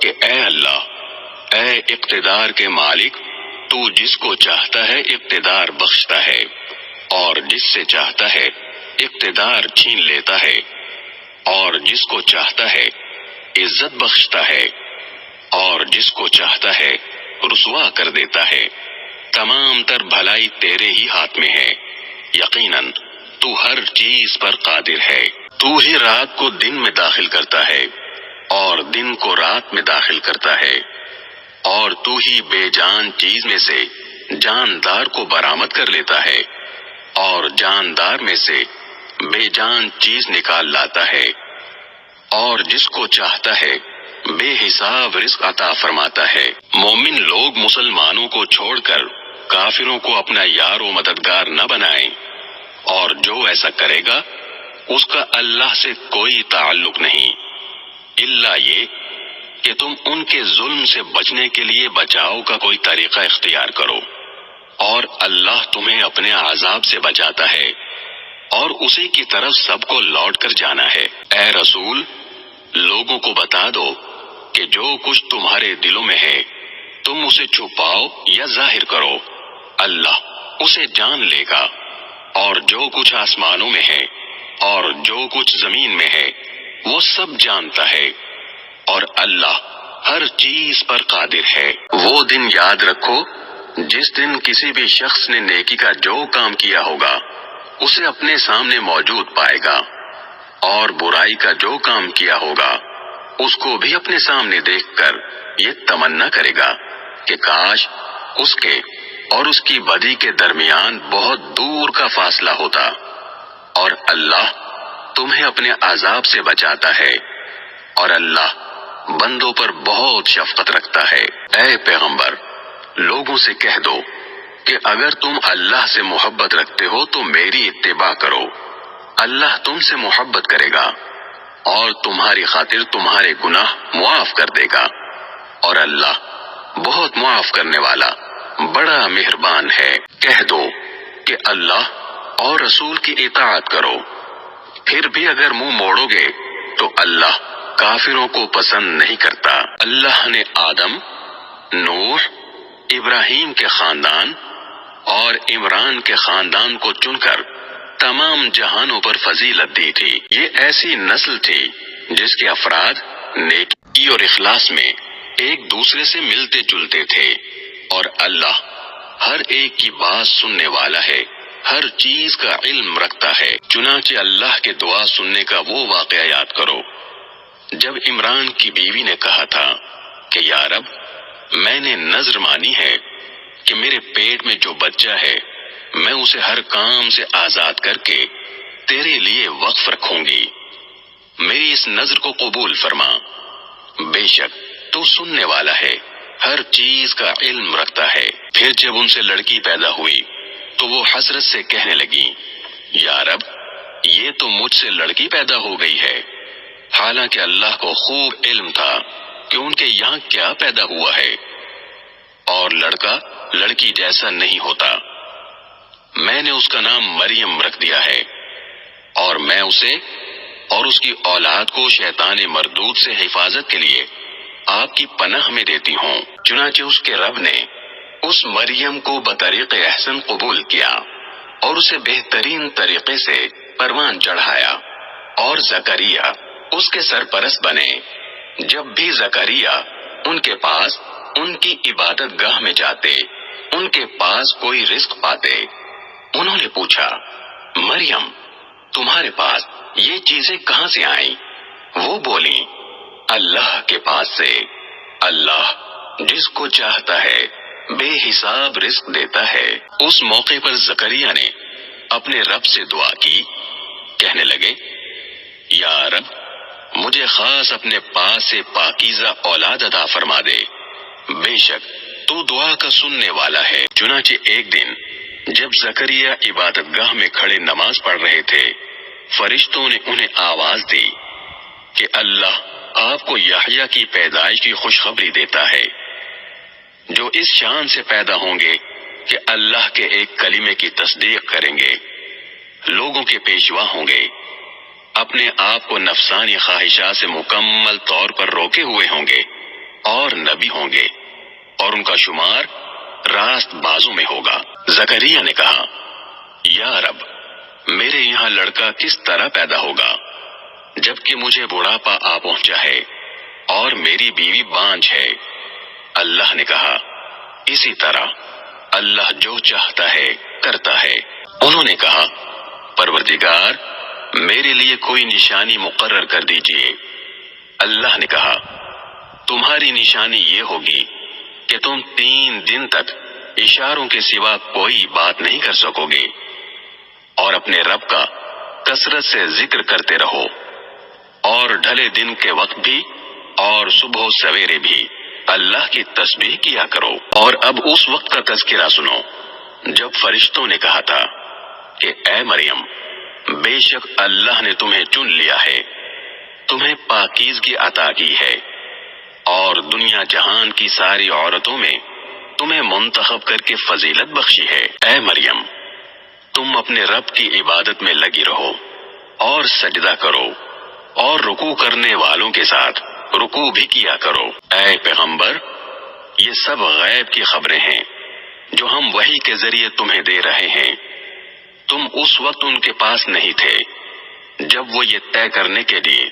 کہ اے اللہ، اے اقتدار کے مالک، تو جس کو چاہتا ہے اقتدار بخشتا ہے اور جس سے چاہتا ہے اقتدار چھین لیتا ہے، اور جس کو چاہتا ہے عزت بخشتا ہے اور جس کو چاہتا ہے رسوا کر دیتا ہے۔ تمام تر بھلائی تیرے ہی ہاتھ میں ہے، یقیناً تو ہر چیز پر قادر ہے۔ تو ہی رات کو دن میں داخل کرتا ہے اور دن کو رات میں داخل کرتا ہے، اور تو ہی بے جان چیز میں سے جاندار کو برآمد کر لیتا ہے اور جاندار میں سے بے جان چیز نکال لاتا ہے، اور جس کو چاہتا ہے بے حساب رزق عطا فرماتا ہے۔ مومن لوگ مسلمانوں کو چھوڑ کر کافروں کو اپنا یار و مددگار نہ بنائیں، اور جو ایسا کرے گا اس کا اللہ سے کوئی تعلق نہیں، الا یہ کہ تم ان کے ظلم سے بچنے کے لیے بچاؤ کا کوئی طریقہ اختیار کرو، اور اللہ تمہیں اپنے عذاب سے بچاتا ہے اور اسی کی طرف سب کو لوٹ کر جانا ہے۔ اے رسول، لوگوں کو بتا دو کہ جو کچھ تمہارے دلوں میں ہے تم اسے چھپاؤ یا ظاہر کرو، اللہ اسے جان لے گا، اور جو کچھ آسمانوں میں ہے اور جو کچھ زمین میں ہے وہ سب جانتا ہے، اور اللہ ہر چیز پر قادر ہے۔ وہ دن یاد رکھو جس دن کسی بھی شخص نے نیکی کا جو کام کیا ہوگا اسے اپنے سامنے موجود پائے گا، اور برائی کا جو کام کیا ہوگا اس کو بھی اپنے سامنے دیکھ کر یہ تمنا کرے گا کہ کاش اس کے اور اس کی بدی کے درمیان بہت دور کا فاصلہ ہوتا، اور اللہ تمہیں اپنے عذاب سے بچاتا ہے، اور اللہ بندوں پر بہت شفقت رکھتا ہے۔ اے پیغمبر، لوگوں سے کہہ دو کہ اگر تم اللہ سے محبت رکھتے ہو تو میری اتباع کرو، اللہ تم سے محبت کرے گا اور تمہاری خاطر تمہارے گناہ معاف کر دے گا، اور اللہ بہت معاف کرنے والا بڑا مہربان ہے۔ کہہ دو کہ اللہ اور رسول کی اطاعت کرو، پھر بھی اگر منہ موڑو گے تو اللہ کافروں کو پسند نہیں کرتا۔ اللہ نے آدم، نوح، ابراہیم کے خاندان اور عمران کے خاندان کو چن کر تمام جہانوں پر فضیلت دی تھی۔ یہ ایسی نسل تھی جس کے افراد نیکی اور اخلاص میں ایک دوسرے سے ملتے جلتے تھے، اور اللہ ہر ایک کی بات سننے والا ہے، ہر چیز کا علم رکھتا ہے۔ چنانچہ اللہ کے دعا سننے کا وہ واقعہ یاد کرو جب عمران کی بیوی نے کہا تھا کہ یا رب، میں نے نذر مانی ہے کہ میرے پیٹ میں جو بچہ ہے میں اسے ہر کام سے آزاد کر کے تیرے لیے وقف رکھوں گی، میری اس نذر کو قبول فرما، بے شک تو سننے والا ہے، ہر چیز کا علم رکھتا ہے۔ پھر جب ان سے لڑکی پیدا ہوئی تو وہ حسرت سے کہنے لگی، یا رب، یہ تو مجھ سے لڑکی پیدا ہو گئی ہے، حالانکہ اللہ کو خوب علم تھا کہ ان کے یہاں کیا پیدا ہوا ہے، اور لڑکا لڑکی جیسا نہیں ہوتا۔ میں نے اس کا نام مریم رکھ دیا ہے، اور میں اسے اور اس کی اولاد کو شیطان مردود سے حفاظت کے لیے آپ کی پناہ میں دیتی ہوں۔ چنانچہ اس کے رب نے اس مریم کو بطریق احسن قبول کیا اور اسے بہترین طریقے سے پروان چڑھایا، اور زکریا اس کے سرپرست بنے۔ جب بھی زکریا ان کے پاس ان کی عبادت گاہ میں جاتے، ان کے پاس کوئی رزق پاتے، انہوں نے پوچھا، مریم، تمہارے پاس یہ چیزیں کہاں سے آئیں؟ وہ بولی، اللہ کے پاس سے، اللہ جس کو چاہتا ہے بے حساب رزق دیتا ہے۔ اس موقع پر زکریا نے اپنے رب سے دعا کی، کہنے لگے، یا رب، مجھے خاص اپنے پاس سے پاکیزہ اولاد عطا فرما دے، بے شک تو دعا کا سننے والا ہے۔ چنانچہ ایک دن جب زکریا عبادت گاہ میں کھڑے نماز پڑھ رہے تھے، فرشتوں نے انہیں آواز دی کہ اللہ آپ کو یحییٰ کی پیدائش کی خوشخبری دیتا ہے، جو اس شان سے پیدا ہوں گے کہ اللہ کے ایک کلمے کی تصدیق کریں گے، لوگوں کے پیشوا ہوں گے، اپنے آپ کو نفسانی خواہشات سے مکمل طور پر روکے ہوئے ہوں گے، اور نبی ہوں گے اور ان کا شمار راست بازوں میں ہوگا۔ زکریا نے کہا، یا رب، میرے یہاں لڑکا کس طرح پیدا ہوگا جبکہ مجھے بڑھاپا آ پہنچا ہے اور میری بیوی بانجھ ہے؟ اللہ نے کہا، اسی طرح اللہ جو چاہتا ہے کرتا ہے۔ انہوں نے کہا، پروردگار، میرے لیے کوئی نشانی مقرر کر دیجئے۔ اللہ نے کہا، تمہاری نشانی یہ ہوگی کہ تم 3 دن تک اشاروں کے سوا کوئی بات نہیں کر سکو گے اور اپنے رب کا کثرت سے ذکر کرتے رہو، اور ڈھلے دن کے وقت بھی اور صبح و سویرے بھی اللہ کی تسبیح کیا کرو۔ اور اب اس وقت کا تذکرہ سنو جب فرشتوں نے کہا تھا کہ اے مریم، بے شک اللہ نے تمہیں چن لیا ہے، تمہیں پاکیزگی عطا کی ہے اور دنیا جہان کی ساری عورتوں میں تمہیں منتخب کر کے فضیلت بخشی ہے۔ اے مریم، تم اپنے رب کی عبادت میں لگی رہو اور سجدہ کرو اور رکوع کرنے والوں کے ساتھ رکوع بھی کیا کرو۔ اے پیغمبر، یہ سب غیب کی خبریں ہیں جو ہم وحی کے ذریعے تمہیں دے رہے ہیں۔ تم اس وقت ان کے پاس نہیں تھے جب وہ یہ طے کرنے کے لیے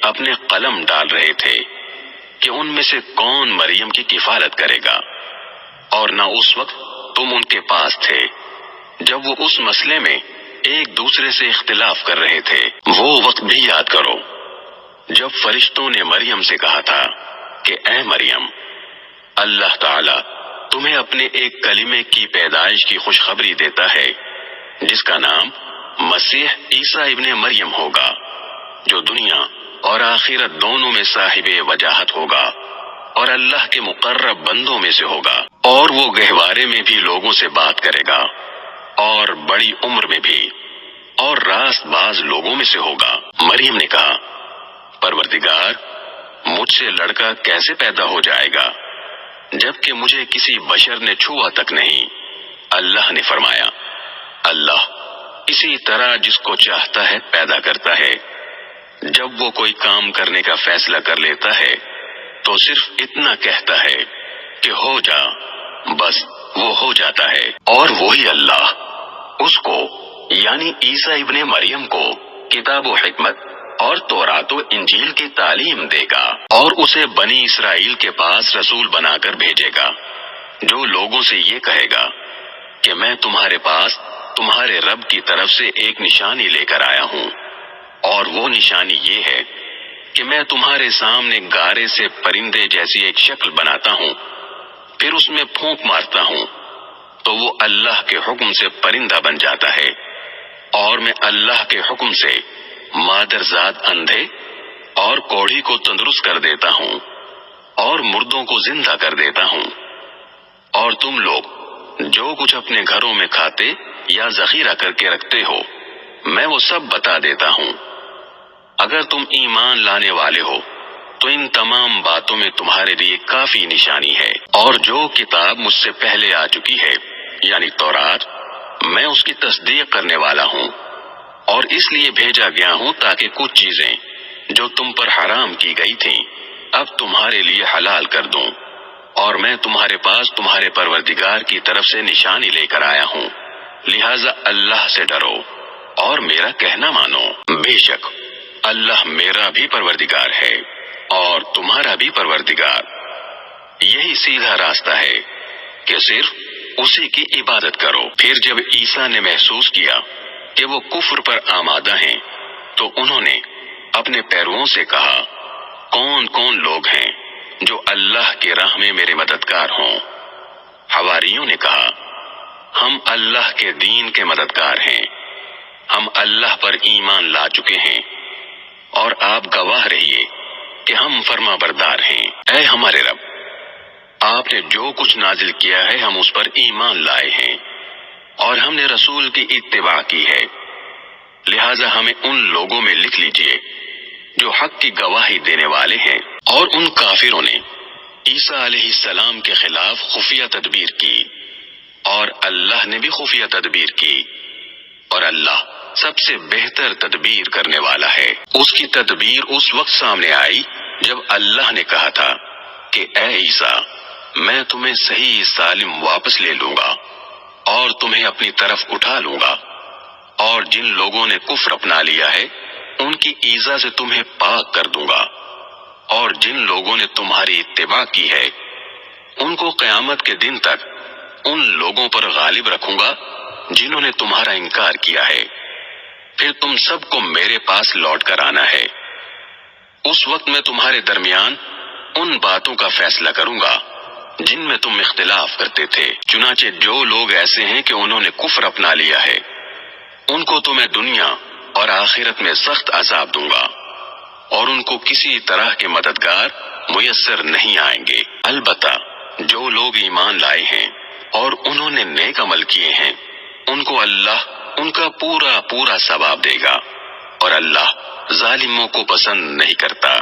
اپنے قلم ڈال رہے تھے کہ ان میں سے کون مریم کی کفالت کرے گا، اور نہ اس وقت تم ان کے پاس تھے جب وہ اس مسئلے میں ایک دوسرے سے اختلاف کر رہے تھے۔ وہ وقت بھی یاد کرو جب فرشتوں نے مریم سے کہا تھا کہ اے مریم، اللہ تعالی تمہیں اپنے ایک کلمے کی پیدائش کی خوشخبری دیتا ہے جس کا نام مسیح عیسیٰ ابن مریم ہوگا، جو دنیا اور آخرت دونوں میں صاحب وجاہت ہوگا اور اللہ کے مقرب بندوں میں سے ہوگا، اور وہ گہوارے میں بھی لوگوں سے بات کرے گا اور بڑی عمر میں بھی اور راست باز لوگوں میں سے ہوگا۔ مریم نے کہا، پروردگار، مجھ سے لڑکا کیسے پیدا ہو جائے گا جبکہ مجھے کسی بشر نے چھوا تک نہیں؟ اللہ نے فرمایا، اللہ اسی طرح جس کو چاہتا ہے پیدا کرتا ہے۔ جب وہ کوئی کام کرنے کا فیصلہ کر لیتا ہے تو صرف اتنا کہتا ہے کہ ہو جا، بس وہ ہو جاتا ہے۔ اور وہی اللہ اس کو یعنی عیسیٰ ابن مریم کو کتاب و حکمت اور تورات و انجیل کی تعلیم دے گا، اور اسے بنی اسرائیل کے پاس رسول بنا کر بھیجے گا، جو لوگوں سے یہ کہے گا کہ میں تمہارے پاس تمہارے رب کی طرف سے ایک نشانی لے کر آیا ہوں، اور وہ نشانی یہ ہے کہ میں تمہارے سامنے گارے سے پرندے جیسی ایک شکل بناتا ہوں، پھر اس میں پھونک مارتا ہوں تو وہ اللہ کے حکم سے پرندہ بن جاتا ہے، اور میں اللہ کے حکم سے مادرزاد اندھے اور کوڑھی کو تندرست کر دیتا ہوں اور مردوں کو زندہ کر دیتا ہوں، اور تم لوگ جو کچھ اپنے گھروں میں کھاتے یا ذخیرہ کر کے رکھتے ہو میں وہ سب بتا دیتا ہوں۔ اگر تم ایمان لانے والے ہو تو ان تمام باتوں میں تمہارے لیے کافی نشانی ہے۔ اور جو کتاب مجھ سے پہلے آ چکی ہے یعنی تورات، میں اس کی تصدیق کرنے والا ہوں، اور اس لیے بھیجا گیا ہوں تاکہ کچھ چیزیں جو تم پر حرام کی گئی تھیں اب تمہارے لیے حلال کر دوں، اور میں تمہارے پاس تمہارے پروردگار کی طرف سے نشانی لے کر آیا ہوں، لہذا اللہ سے ڈرو اور میرا کہنا مانو۔ بے شک اللہ میرا بھی پروردگار ہے اور تمہارا بھی پروردگار، یہی سیدھا راستہ ہے کہ صرف اسی کی عبادت کرو۔ پھر جب عیسیٰ نے محسوس کیا کہ وہ کفر پر آمادہ ہیں تو انہوں نے اپنے پیرووں سے کہا، کون کون لوگ ہیں جو اللہ کی راہ میں میرے مددگار ہوں؟ حواریوں نے کہا، ہم اللہ کے دین کے مددگار ہیں، ہم اللہ پر ایمان لا چکے ہیں اور آپ گواہ رہیے کہ ہم فرما بردار ہیں۔ اے ہمارے رب، آپ نے جو کچھ نازل کیا ہے ہم اس پر ایمان لائے ہیں اور ہم نے رسول کی اتباع کی ہے، لہذا ہمیں ان لوگوں میں لکھ لیجئے جو حق کی گواہی دینے والے ہیں۔ اور ان کافروں نے عیسیٰ علیہ السلام کے خلاف خفیہ تدبیر کی، اور اللہ نے بھی خفیہ تدبیر کی، اور اللہ سب سے بہتر تدبیر کرنے والا ہے۔ اس کی تدبیر اس وقت سامنے آئی جب اللہ نے کہا تھا کہ اے عیسیٰ، میں تمہیں صحیح سالم واپس لے لوں گا اور تمہیں اپنی طرف اٹھا لوں گا، اور جن لوگوں نے کفر اپنا لیا ہے ان کی ایذا سے تمہیں پاک کر دوں گا، اور جن لوگوں نے تمہاری اتباع کی ہے ان کو قیامت کے دن تک ان لوگوں پر غالب رکھوں گا جنہوں نے تمہارا انکار کیا ہے، پھر تم سب کو میرے پاس لوٹ کر آنا ہے۔ اس وقت میں تمہارے درمیان ان باتوں کا فیصلہ کروں گا جن میں تم اختلاف کرتے تھے، چنانچہ جو لوگ ایسے ہیں کہ انہوں نے کفر اپنا لیا ہے ان کو تو میں دنیا اور آخرت میں سخت عذاب دوں گا، اور ان کو کسی طرح کے مددگار میسر نہیں آئیں گے۔ البتہ جو لوگ ایمان لائے ہیں اور انہوں نے نیک عمل کیے ہیں ان کو اللہ ان کا پورا ثواب دے گا، اور اللہ ظالموں کو پسند نہیں کرتا۔